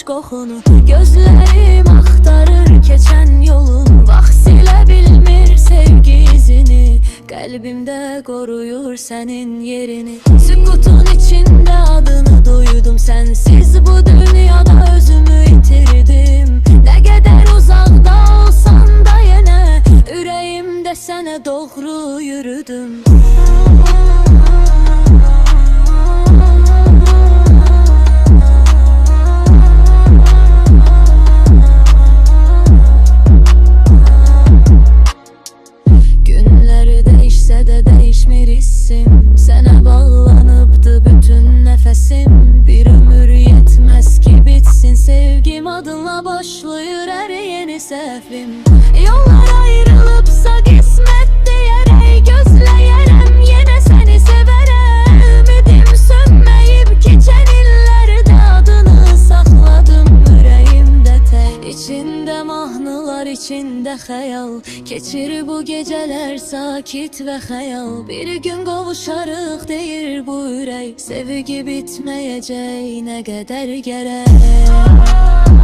xoş qoxunu. Gözlərim axtarır keçən yolun, vaxt silə bilmir sevgi izini. Qəlbimdə qoruyur sənin yerini. Sükutun içində adını duydum, sensiz bu dünyada özümü itirdim. Nə qədər uzaqda olsan da yenə ürəyimdə sənə doğru yürüdüm. Günləri değişsə də değişmir hissim, sənə bağlanıbdı bütün nəfəsim. Bir ömür yetməz ki bitsin sevgim, adınla başlayır hər yeni səhvim. Yollar ayrılıbsa qismət deyərək gözləyərəm, yenə səni sevərəm. Ümidim sönməyib keçən illərdə adını saxladım ürəyimdə tək. İçində mahnılar, içində xəyal, keçir bu gecələr sakit və xəyal. Bir gün qovuşarıq deyir bu ürək, sevgi bitməyəcək nə qədər gərək.